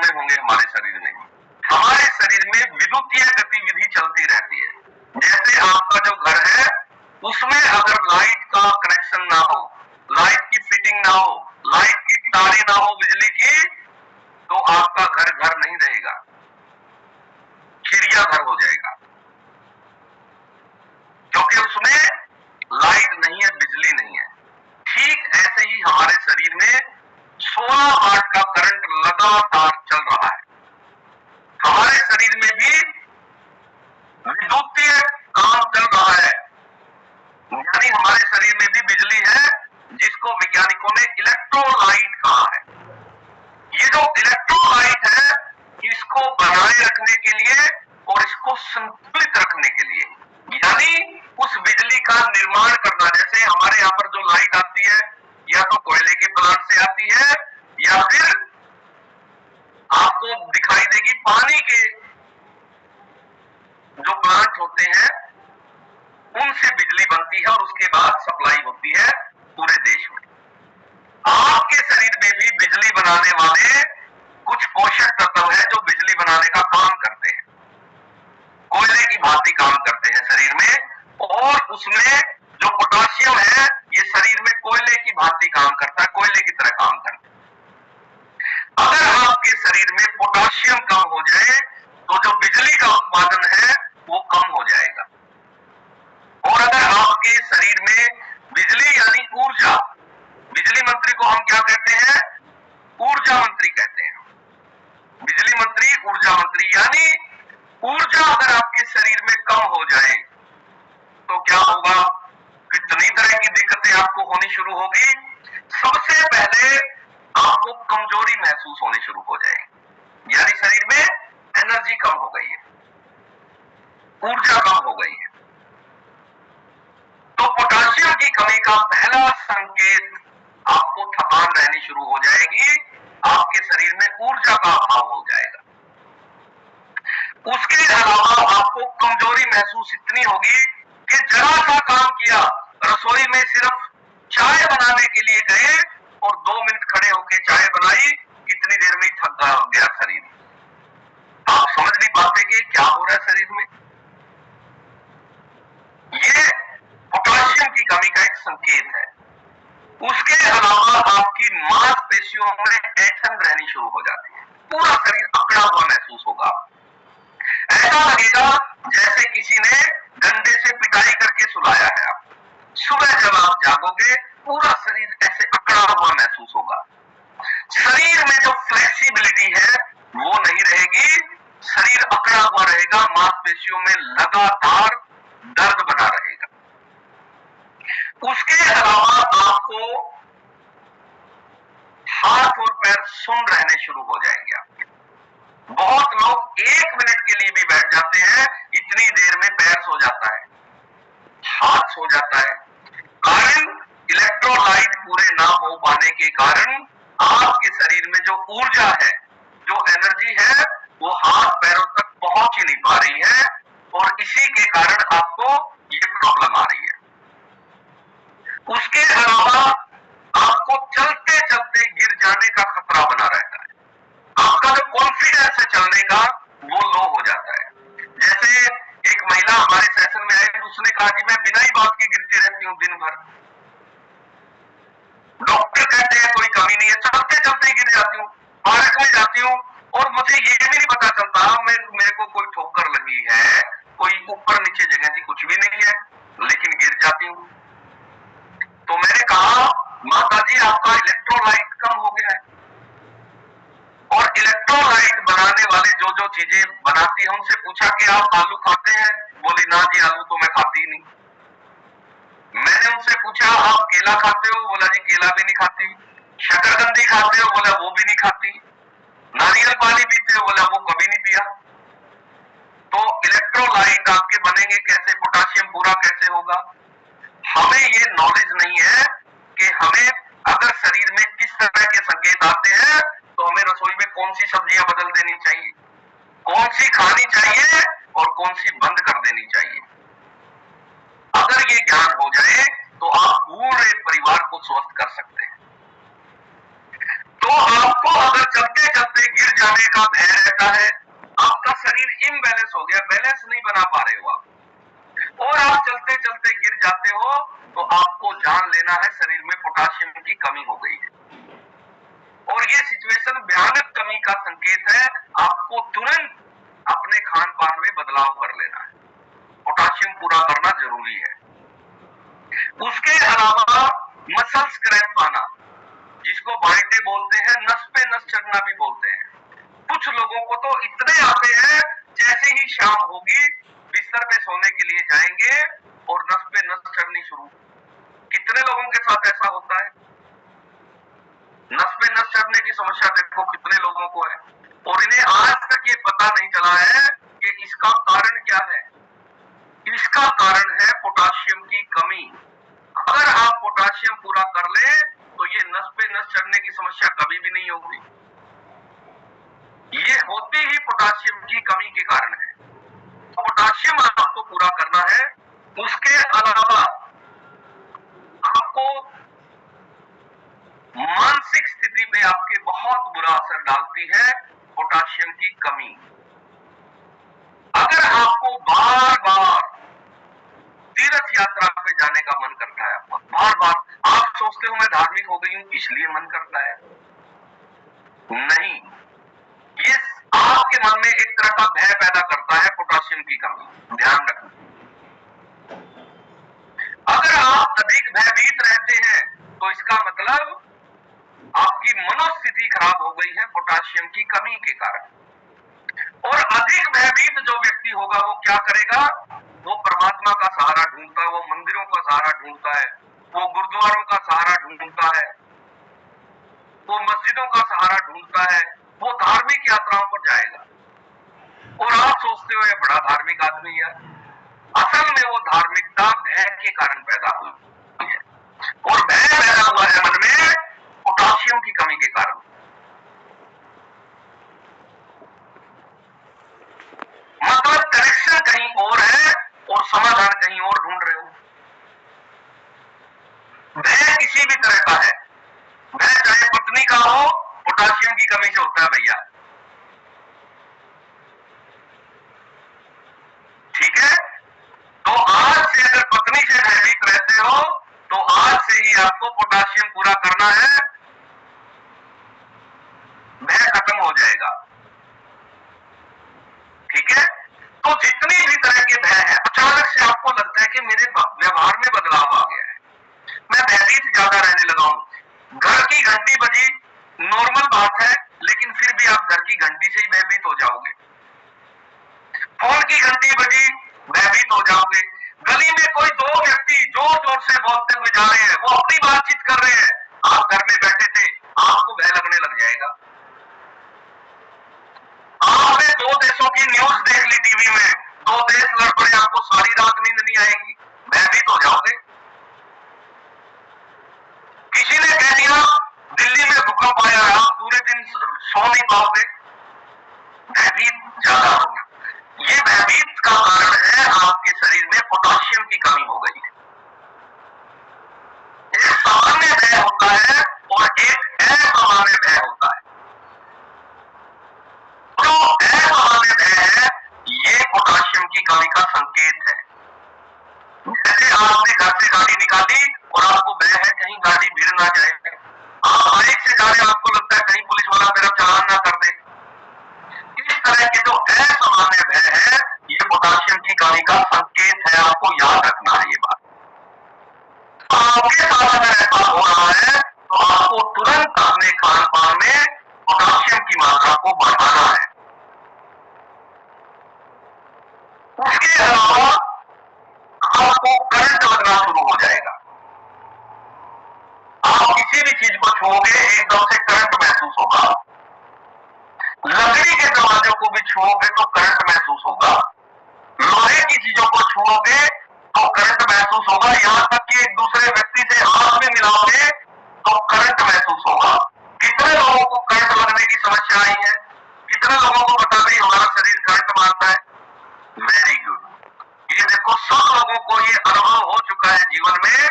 हुए होंगे हमारे शरीर में। हमारे शरीर में विद्युतीय गतिविधि चलती रहती है। जैसे आपका जो घर है उसमें अगर लाइट का कनेक्शन ना हो, लाइट की फिटिंग ना हो, लाइट की तारें ना हो बिजली की, तो आपका घर घर नहीं रहेगा, चिड़िया घर हो जाएगा, क्योंकि उसमें लाइट नहीं है, बिजली नहीं है। ठीक ऐसे ही हमारे शरीर में 16 वाट का करंट लगातार चल रहा है। हमारे शरीर में भी विद्युतीय काम चल रहा है, यानी हमारे शरीर में भी बिजली है, जिसको वैज्ञानिकों ने इलेक्ट्रोलाइट कहा है। ये जो इलेक्ट्रोलाइट है, इसको बनाए रखने के लिए और इसको संतुलित रखने के लिए, यानी उस बिजली का निर्माण करना। जैसे हमारे यहाँ पर जो लाइट आती है या तो कोयले के प्लांट से आती है या फिर आपको दिखाई देगी पानी के जो प्लांट होते हैं उनसे बिजली बनती है और उसके बाद सप्लाई होती है पूरे देश में। आपके शरीर में भी बिजली बनाने वाले कुछ पोषक तत्व है जो बिजली बनाने का काम करते हैं, कोयले की भांति काम करते हैं शरीर में। और उसमें जो पोटाशियम है ये शरीर में कोयले की भांति काम करता है, कोयले की तरह काम करता है। अगर आपके शरीर में पोटाशियम कम हो जाए तो जो बिजली का उत्पादन है वो कम हो जाएगा। और अगर आपके शरीर में बिजली यानी ऊर्जा, बिजली मंत्री को हम क्या कहते हैं? ऊर्जा मंत्री कहते हैं। बिजली मंत्री, ऊर्जा मंत्री, यानी ऊर्जा अगर आपके शरीर में कम हो जाए तो क्या होगा? कितनी तरह की दिक्कतें आपको होनी शुरू होगी। सबसे पहले आपको कमजोरी महसूस होनी शुरू हो जाएगी, यानी शरीर में एनर्जी कम हो गई है, ऊर्जा कम हो गई है। तो पोटाशियम की कमी का पहला संकेत आपको थकान रहनी शुरू हो जाएगी, आपके शरीर में ऊर्जा का अभाव हो जाएगा। उसके अलावा आपको कमजोरी महसूस इतनी होगी कि जरा सा काम किया, रसोई में सिर्फ चाय बनाने के लिए गए और 2 मिनट खड़े होकर चाय बनाई, इतनी देर में ही थक गया शरीर। आप समझ नहीं पाते कि क्या हो रहा है शरीर में। ये पोटाशियम की कमी का एक संकेत है। उसके अलावा आपकी मांसपेशियों में ऐंठन रहनी शुरू हो जाती है, पूरा शरीर अकड़ा हुआ महसूस होगा। ऐसा लगेगा जैसे किसी ने डंडे से पिटाई करके सुलाया है आप। सुबह जब आप जागोगे पूरा शरीर ऐसे अकड़ा हुआ महसूस होगा। शरीर में जो फ्लेक्सिबिलिटी है वो नहीं रहेगी, शरीर अकड़ा हुआ रहेगा, मांसपेशियों में लगातार दर्द बना रहेगा। उसके अलावा आपको हाथ और पैर सुन्न रहने शुरू हो जाएंगे आपके। बहुत लोग 1 मिनट के लिए भी बैठ जाते हैं, इतनी देर में पैर सो जाता है, हाथ सो जाता है। कारण इलेक्ट्रोलाइट पूरे ना हो पाने के कारण आपके शरीर में जो ऊर्जा है, जो एनर्जी है, वो हाथ पैरों तक पहुंच ही नहीं पा रही है और इसी के कारण आपको ये प्रॉब्लम आ रही है। उसके अलावा आपको चलते चलते गिर जाने का खतरा बना रहता है। आपका जो कॉन्फिडेंस है चलने का वो लो हो जाता है। जैसे एक महिला हमारे सेशन में आई, उसने कहा कि मैं बिना ही बात के गिरती रहती हूँ दिन भर। डॉक्टर कहते हैं कोई कमी नहीं है, चलते चलते गिर जाती हूँ, पार्क में जाती हूँ और मुझे ये भी नहीं पता चलता मेरे को कोई ठोकर लगी है, कोई ऊपर नीचे जगह थी, कुछ भी नहीं है, लेकिन गिर जाती हूँ। तो मैंने कहा माता जी आपका इलेक्ट्रोलाइट कम हो गया है, और इलेक्ट्रोलाइट बनाने वाले जो जो चीजें बनाती है उनसे पूछा कि आप आलू खाते हैं? बोली ना जी आलू तो मैं खाती ही नहीं। मैंने उनसे पूछा आप केला खाते हो? बोला जी केला भी नहीं खाती। शकरकंदी खाते हो? बोला वो भी नहीं खाती। नारियल पानी पीते हो? बोला वो कभी नहीं पिया। तो इलेक्ट्रोलाइट आपके बनेंगे कैसे, पोटाशियम पूरा कैसे होगा? हमें ये नॉलेज नहीं है कि हमें अगर शरीर में किस तरह के संकेत आते हैं तो हमें रसोई में कौन सी सब्जियां बदल देनी चाहिए, कौन सी खानी चाहिए और कौन सी बंद कर देनी चाहिए। अगर ये ज्ञान हो जाए तो आप पूरे परिवार को स्वस्थ कर सकते हैं। तो आपको अगर चलते चलते गिर जाने का भय रहता है, आपका शरीर इम्बैलेंस हो गया, बैलेंस नहीं बना पा रहे हो आप, और आप चलते चलते गिर जाते हो, तो आपको जान लेना है शरीर में पोटाशियम की कमी हो गई है। और ये सिचुएशन भयानक कमी का संकेत है, आपको तुरंत अपने खान पान में बदलाव कर लेना है, पोटाशियम पूरा करना जरूरी है। उसके अलावा मसल्स क्रैम्प आना, जिसको बाइटे बोलते हैं, नस पे नस चढ़ना भी बोलते हैं। कुछ लोगों को तो इतने आते हैं, जैसे ही शाम होगी बिस्तर पे सोने के लिए जाएंगे और नस पे नस चढ़नी शुरू। कितने लोगों के साथ ऐसा होता है? नस पे नस चढ़ने की समस्या देखो कितने लोगों को है, और इन्हें आज तक ये पता नहीं चला है कि इसका कारण क्या है। इसका कारण है पोटाशियम की कमी। अगर आप पोटाशियम पूरा कर ले तो ये नस पे नस चढ़ने की समस्या कभी भी नहीं होगी। ये होती ही पोटाशियम की कमी के कारण है। तो पोटाशियम आपको पूरा करना है। उसके अलावा आपको मानसिक स्थिति पे आपके बहुत बुरा असर डालती है पोटाशियम की कमी। अगर आपको बार बार तीर्थ यात्रा पे जाने का मन करता है, बार बार आप सोचते हो मैं धार्मिक हो गई हूं इसलिए मन करता है, नहीं, ये आपके मन में एक तरह का भय पैदा करता है पोटाशियम की कमी। ध्यान रखना, अगर आप अधिक भयभीत रहते हैं तो इसका मतलब आपकी मनोस्थिति खराब हो गई है पोटाशियम की कमी के कारण। और अधिक भयभीत जो व्यक्ति होगा वो क्या करेगा? वो परमात्मा का सहारा ढूंढता है, वो मंदिरों का सहारा ढूंढता है, वो गुरुद्वारों का सहारा ढूंढता है, वो मस्जिदों का सहारा ढूंढता है, वो धार्मिक यात्राओं पर जाएगा। और आप सोचते हो ये बड़ा धार्मिक आदमी है, असल में वो धार्मिकता भय के कारण पैदा हुई है, और भय पैदा हुआ है मन में पोटाशियम की कमी के कारण। मतलब कनेक्शन कहीं और है और समाधान कहीं और ढूंढ रहे हो। भय किसी भी तरह का है, भय चाहे पत्नी का हो, पोटाशियम की कमी से होता है भैया, ठीक है? तो आज से अगर पत्नी से भयभीत रहते हो तो आज से ही आपको पोटाशियम पूरा करना है, भय खत्म हो जाएगा, ठीक है? तो जितनी भी तरह के भय है, अचानक से आपको लगता है कि मेरे व्यवहार में बदलाव आ गया है, मैं भयभीत ज्यादा रहने लगा हूं, घर की घंटी बजी, नॉर्मल बात है, लेकिन फिर भी आप घर की घंटी से ही भयभीत हो जाओगे। फोन की घंटी बजी, भयभीत हो जाओगे। गली में कोई दो व्यक्ति जोर जोर से बोलते हुए जा रहे हैं, वो अपनी बातचीत कर रहे हैं, आप घर में बैठे थे, आपको भय लगने लग जाएगा। आपने दो देशों की न्यूज देख ली टीवी में, दो देश लड़ पड़े, आपको सारी रात नींद नहीं आएगी, भयभीत हो जाओगे। किसी ने कह दिया दिल्ली में भूकंप आया, आप पूरे दिन सो नहीं पाओगे, भयभीत ज्यादा होगा। ये भयभीत का कारण है आपके शरीर में पोटाशियम की कमी हो गई है। एक सामान्य भय होता है और एक असामान्य भय होता है। जो असामान्य भय है ये पोटाशियम की कमी का संकेत है। जैसे आपने घर से गाड़ी निकाली और आपको भय है कहीं गाड़ी भिड़ ना जाए, आप बाइक से जा रहे, आपको लगता है कहीं पुलिस वाला मेरा चालान ना कर दे। इस तरह के जो असामान्य भय है ये पोटाशियम की कमी का संकेत है, आपको याद रखना है ये बात। आपके साथ अगर ऐसा हो रहा है तो आपको तुरंत अपने खान पान में पोटाशियम की मात्रा को बढ़ाना है। उसके अलावा आपको करंट लगना शुरू हो जाएगा। आप किसी भी चीज को छूओगे एकदम से करंट महसूस होगा। लकड़ी के दरवाजों को भी छूओगे तो करंट महसूस होगा। लोहे की चीजों को छूओगे तो करंट महसूस होगा। यहां तक कि एक दूसरे व्यक्ति से हाथ में मिलाओगे तो करंट महसूस होगा। कितने लोगों को करंट लगने की समस्या आई है? कितने लोगों को पता नहीं हमारा शरीर करंट मारता है? Very good. ये देखो सब लोगों को ये अनुभव हो चुका है जीवन में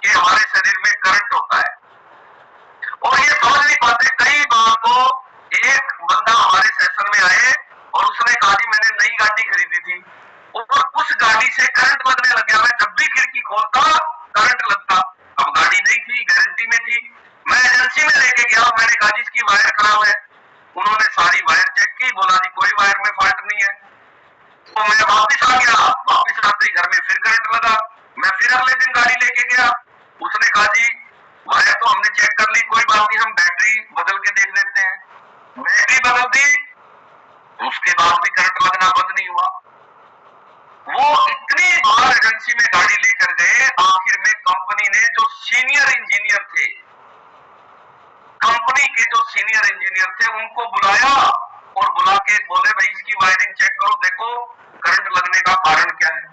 कि हमारे शरीर में करंट होता है, और ये समझ नहीं पाते। कई बार तो एक बंदा हमारे उस गाड़ी से करंट लगने लग गया। मैं जब भी खिड़की खोलता करंट लगता। अब गाड़ी नहीं थी, गारंटी में थी। मैं एजेंसी में लेके गया, मैंने कहा जी इसकी वायर खराब है। उन्होंने सारी वायर चेक की, बोला जी कोई वायर में फॉल्ट नहीं है। तो मैं वापस आ गया, वापस आते ही घर में फिर करंट लगा। मैं फिर अगले दिन गाड़ी लेके गया, उसने कहा जी वायर तो हमने चेक कर ली, कोई बात नहीं, हम बैटरी बदल के देख लेते हैं। बैटरी बदल दी, उसके बाद भी करंट लगना बंद नहीं हुआ। वो इतनी बार एजेंसी में गाड़ी लेकर गए, आखिर में कंपनी ने जो सीनियर इंजीनियर थे, कंपनी के जो सीनियर इंजीनियर थे उनको बुलाया और बुला के बोले भाई इसकी वायरिंग चेक करो, देखो करंट लगने का कारण क्या है।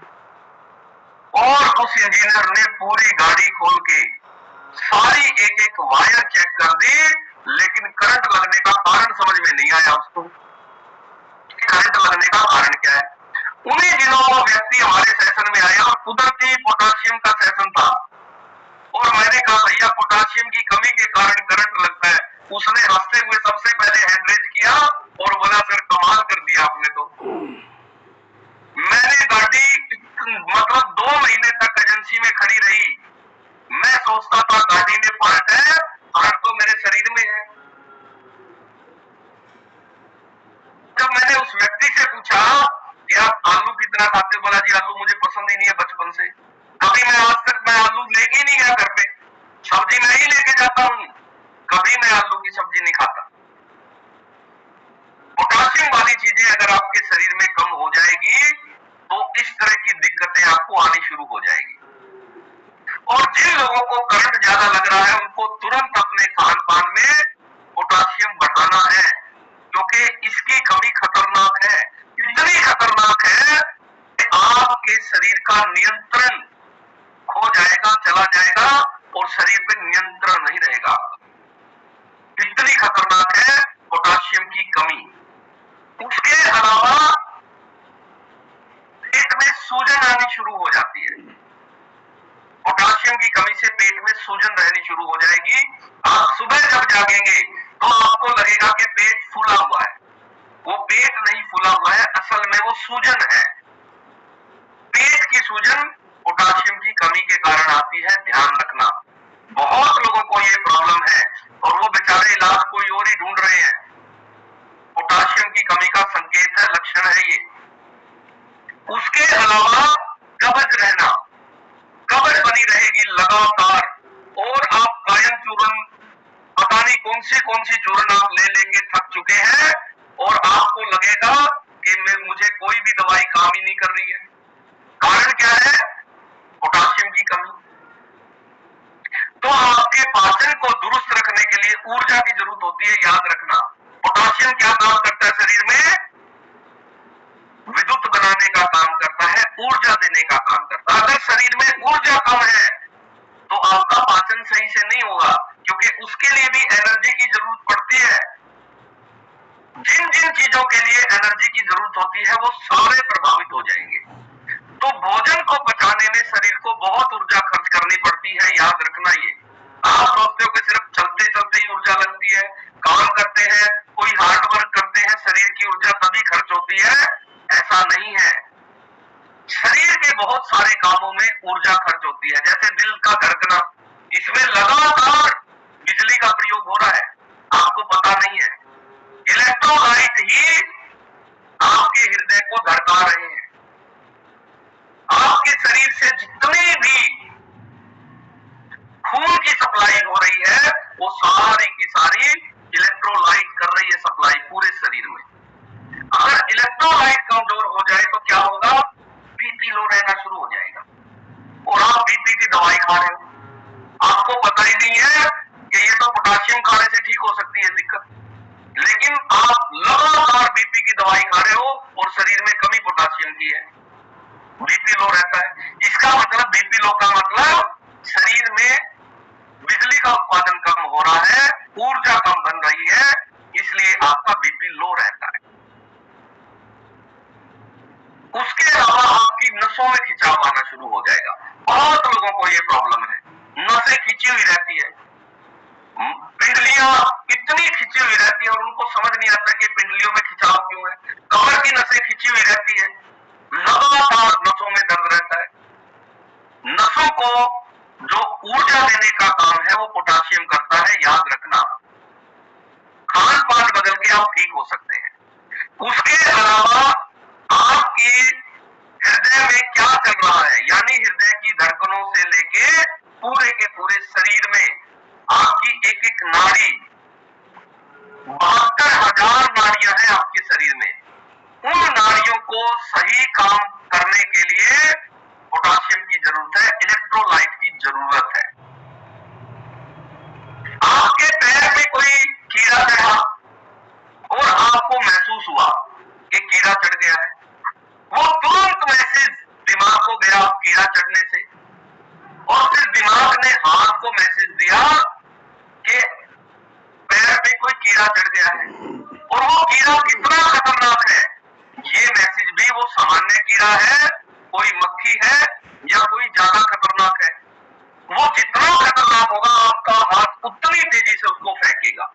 और उस इंजीनियर ने पूरी गाड़ी खोल के सारी एक एक वायर चेक कर दी, लेकिन करंट लगने का कारण समझ में नहीं आया उसको। करंट लगने का कारण क्या है। उन्हीं दिनों वो व्यक्ति हमारे सेशन में आया और कुदरती पोटाशियम का सेशन था, और मैंने कहा भैया पोटाशियम की कमी के कारण करंट लगता है। उसने हंसते हुए सबसे पहले हैंड रेज किया और बोला सर कमाल कर दिया आपने तो। मैंने गाड़ी मतलब 2 महीने तक एजेंसी में खड़ी रही। मैं सोचता था गाड़ी में फॉल्ट है, फॉल्ट तो मेरे शरीर में है। जब मैंने उस व्यक्ति से पूछा कि आप आलू कितना खाते, बोला जी आलू मुझे पसंद ही नहीं है बचपन से, कभी मैं आज तक मैं आलू लेके नहीं गया घर पे, सब्जी मैं ही लेके जाता हूं, कभी मैं आलू की सब्जी नहीं खाता। पोटाशियम वाली चीजें अगर आपके शरीर में कम हो जाएगी तो इस तरह की दिक्कतें आपको आनी शुरू हो जाएगी। और जिन लोगों को करंट ज्यादा लग रहा है उनको तुरंत अपने खान पान में पोटाशियम बढ़ाना है, क्योंकि इसकी कमी खतरनाक है। इतनी खतरनाक है कि आपके शरीर का नियंत्रण खो जाएगा, चला जाएगा और शरीर में नियंत्रण नहीं रहेगा। इतनी खतरनाक है पोटाशियम की कमी। उसके अलावा पेट में सूजन आनी शुरू हो जाती है। पोटाशियम की कमी से पेट में सूजन रहनी शुरू हो जाएगी। आप सुबह जब जागेंगे तो आपको लगेगा कि पेट फूला हुआ है। वो पेट नहीं फूला हुआ है, असल में वो सूजन है। पेट की सूजन पोटाशियम की कमी के कारण आती है, ध्यान रखना। बहुत लोगों को ये प्रॉब्लम है और वो बेचारे इलाज कोई और ही ढूंढ रहे हैं। पोटाशियम की कमी का संकेत है, लक्षण है ये। उसके अलावा कब्ज रहना, कब्ज बनी रहेगी लगातार, और आप कायम चूर्ण पता नहीं कौन सी चूर्ण आप ले लेके थक चुके हैं और आपको लगेगा कि मुझे कोई भी दवाई काम ही नहीं कर रही है। कारण क्या है? पोटाशियम की कमी। तो आपके पाचन को दुरुस्त रखने के लिए ऊर्जा की जरूरत होती है, याद रखना। पोटाशियम क्या काम करता है शरीर में? विद्युत बनाने का काम करता है, ऊर्जा देने का काम करता है। अगर शरीर में ऊर्जा कम है तो आपका पाचन सही से नहीं होगा, क्योंकि उसके लिए भी एनर्जी की जरूरत पड़ती है। जिन जिन चीजों के लिए एनर्जी की जरूरत होती है वो सारे प्रभावित हो जाएंगे। तो भोजन को पचाने में शरीर को बहुत ऊर्जा खर्च करनी पड़ती है, याद रखना ये। आप सोचते हो कि सिर्फ चलते चलते ही ऊर्जा लगती है, काम करते हैं, कोई हार्ड वर्क करते हैं, शरीर की ऊर्जा तभी खर्च होती है, ऐसा नहीं है। शरीर के बहुत सारे कामों में ऊर्जा खर्च होती है, जैसे दिल का धड़कना, इसमें लगातार बिजली का प्रयोग हो रहा है, आपको पता नहीं है। इलेक्ट्रोलाइट ही आपके हृदय को धड़का रहे हैं। आपके शरीर से जितनी भी खून की सप्लाई हो रही है वो सारी की सारी इलेक्ट्रोलाइट कर रही है सप्लाई पूरे शरीर में। अगर इलेक्ट्रोलाइट कमजोर हो जाए तो क्या होगा? बीपी लो रहना शुरू हो जाएगा और आप बीपी की दवाई खा रहे हो। आपको पता ही नहीं है कि ये तो पोटाशियम खाने से ठीक हो सकती है दिक्कत, लेकिन आप लगातार बीपी की दवाई खा रहे हो और शरीर में कमी पोटाशियम की है, बीपी लो रहता है। इसका मतलब बीपी लो का मतलब शरीर में बिजली का उत्पादन कम हो रहा है, ऊर्जा कम बन रही है, इसलिए आपका बीपी लो रहता है। उसके अलावा आपकी नसों में खिंचाव आना शुरू हो जाएगा। बहुत लोगों को यह प्रॉब्लम है, नसें खिंची हुई रहती है, पिंडलियां इतनी खिंची हुई रहती है और उनको समझ नहीं आता कि पिंडलियों में खिंचाव क्यों है। कमर की नसें खिंची हुई रहती है, लगातार नसों में दर्द रहता है। नसों को जो ऊर्जा देने का काम है वो पोटाशियम करता है, याद रखना। खान पान बदल के आप ठीक हो सकते हैं। उसके अलावा आपकी हृदय में क्या चल रहा है, यानी हृदय की धड़कनों से लेके पूरे के पूरे शरीर में आपकी एक एक नाड़ी, 72,000 नाड़ियां हैं आपके शरीर में। उन नाड़ियों को सही काम करने के लिए पोटाशियम की जरूरत है, इलेक्ट्रोलाइट की जरूरत है। आपके पैर में कोई कीड़ा चढ़ा और आपको महसूस हुआ कि कीड़ा चढ़ गया है, वो तुरंत मैसेज दिमाग को गया कीड़ा चढ़ने से, और फिर दिमाग ने हाथ को मैसेज दिया कि पैर पे कोई कीड़ा चढ़ गया है। और वो कीड़ा कितना खतरनाक है, ये मैसेज भी वो सामान्य कीड़ा है, कोई मक्खी है या कोई ज्यादा खतरनाक है। वो जितना खतरनाक होगा आपका हाथ उतनी तेजी से उसको फेंकेगा।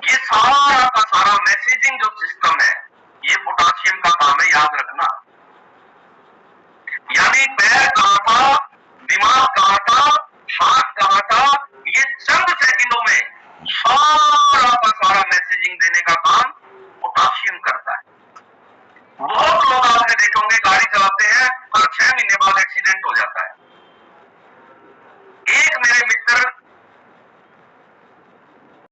ये सारा का सारा मैसेजिंग जो सिस्टम है, ये पोटाशियम का काम है, याद रखना। यानी पैर कहां था, दिमाग कहां था, हाथ कहां था, ये चंद सेकंडों में सारा का सारा मैसेजिंग देने का